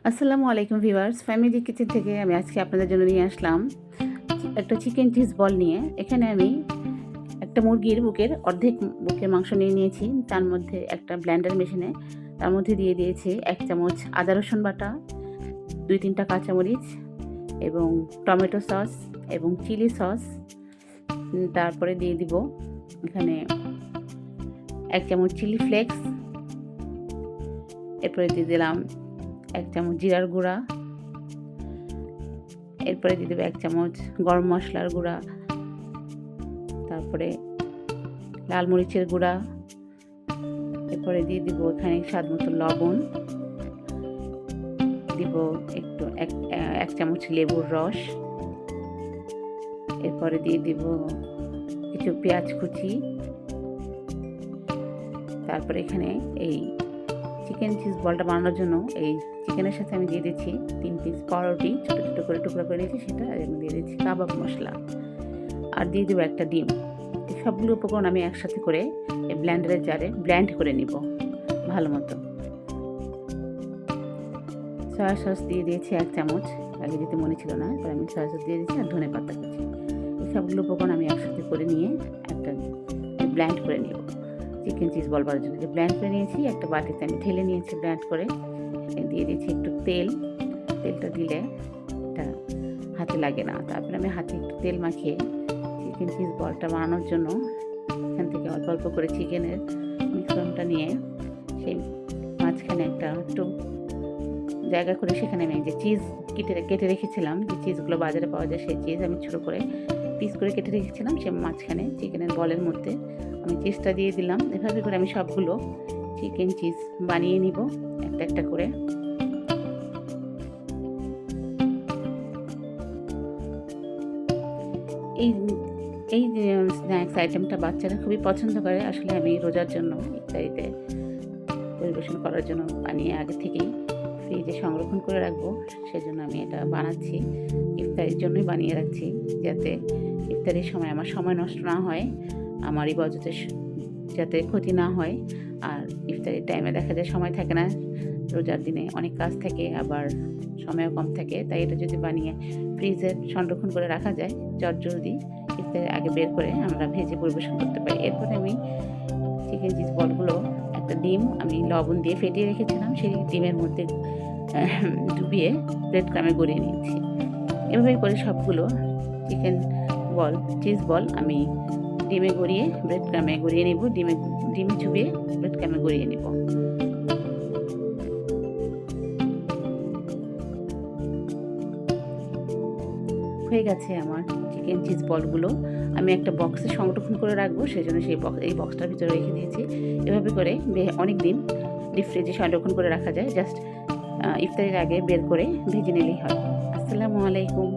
আসসালামু আলাইকুম viewers, family kitchen থেকে আমি আজকে আপনাদের জন্য নিয়ে আসলাম একটা চিকেন চিজ বল নিয়ে। এখানে আমি একটা মুরগির বুকের অর্ধেক বুকের মাংস নিয়ে নিয়েছি। তার মধ্যে একটা ব্লেন্ডার মেশিনে তার মধ্যে দিয়ে দিয়েছি 1 চামচ আদা রসুন বাটা, 2-3টা কাঁচামরিচ এবং টমেটো সস এবং চিলি সস। তারপরে দিয়ে দিব এখানে 1 চামচ চিলি ফ্লেক্স। এরপরে দিয়ে দিলাম 1 চামচ জিরার গুঁড়া। এরপরে দিয়ে দেবো 1 চামচ গরম মশলার গুঁড়া, তারপরে লাল মরিচের গুঁড়া। এরপরে দিয়ে দিব এখানে স্বাদ মতো লবণ, দিব একটু 1 চামচ লেবুর রস। এরপরে দিয়ে দিব কিছু পেঁয়াজ কুচি। তারপরে এখানে এই চিকেন চিজ বলটা বানানোর জন্য এই চিকেনের সাথে আমি দিয়ে দিচ্ছি 3 পিস পাউরুটি, ছোটো ছোটো করে টুকরা করে নিয়েছি সেটা, আর আমি দিয়ে দিচ্ছি কাবাব মশলা, আর দিয়ে দেবো একটা ডিম। এই সবগুলো উপকরণ আমি একসাথে করে এই ব্লেন্ডারের জারে ব্লেন্ড করে নিব ভালো মতো। সয়া সস দিয়ে দিয়েছি 1 চামচ, আগে দিতে মনে ছিল না, এবার আমি সয়া সস দিয়ে দিচ্ছি, আর ধনে পাতা কুচি। এই সবগুলো উপকরণ আমি একসাথে করে নিয়ে একটা ব্লেন্ড করে নিব। চিকেন চিজ বল বানানোর জন্য যে ব্লেন্ড করে নিয়েছি, একটা বাটিতে আমি ঢেলে নিয়েছি ব্লেন্ড করে। দিয়ে দিয়েছি একটু তেল। তেলটা দিলে এটা হাতে লাগে না। তারপরে আমি হাতে একটু তেল মাখিয়ে চিকেন চিজ বলটা বানানোর জন্য এখান থেকে অল্প অল্প করে চিকেনের মিশ্রণটা নিয়ে সেই মাঝখানে একটা একটু জায়গা করে সেখানে আমি যে চিজ কেটে রেখেছিলাম, যে চিজগুলো বাজারে পাওয়া যায় সেই চিজ আমি ছোটো করে পিস করে কেটে রেখেছিলাম, সে মাঝখানে চিকেনের বলের মধ্যে আমি চিজটা দিয়ে দিলাম। এভাবে করে আমি সবগুলো চিকেন চিজ বানিয়ে নিব একটা একটা করে। এই এই স্ন্যাক্স আইটেমটা বাচ্চারা খুবই পছন্দ করে। আসলে আমি রোজার জন্য ইফতারিতে পরিবেশন করার জন্য বানিয়ে আগে থেকেই ফ্রিজে সংরক্ষণ করে রাখবো, সেজন্য আমি এটা বানাচ্ছি। ইফতারির জন্যই বানিয়ে রাখছি, যাতে ইফতারির সময় আমার সময় নষ্ট না হয়, আমার ইবাদতে যাতে ক্ষতি না হয়। আর ইফতারির টাইমে দেখা যায় সময় থাকে না, রোজার দিনে অনেক কাজ থাকে, আবার সময়ও কম থাকে। তাই এটা যদি বানিয়ে ফ্রিজে সংরক্ষণ করে রাখা যায়, জলদি ইফতারের আগে বের করে আমরা ভেজে পরিবেশন করতে পারি। এরপরে আমি চিকেন চিজ বলগুলো একটা ডিম আমি লবণ দিয়ে ফেটিয়ে রেখেছিলাম, সেই ডিমের মধ্যে ডুবিয়ে ব্রেড ক্রামে গড়িয়ে নিয়েছি। এভাবে করে সবগুলো চিকেন বল চিজ বল আমি ডিমে গড়িয়ে ব্রেড ক্রামে গড়িয়ে নেব, ডিমে চুবিয়ে ব্রেড ক্রামে গড়িয়ে নেব। হয়ে গেছে আমার চিকেন চিজ বলগুলো। আমি একটা বক্সে সংরক্ষণ করে রাখবো, সেই জন্য এই বক্সটার ভিতরে রেখে দিয়েছি। এভাবে করে অনেক দিন ডিপ ফ্রিজে সংরক্ষণ করে রাখা যায়, জাস্ট ইফতারের আগে বের করে ভেজে নিলেই হয়। আসসালামু আলাইকুম।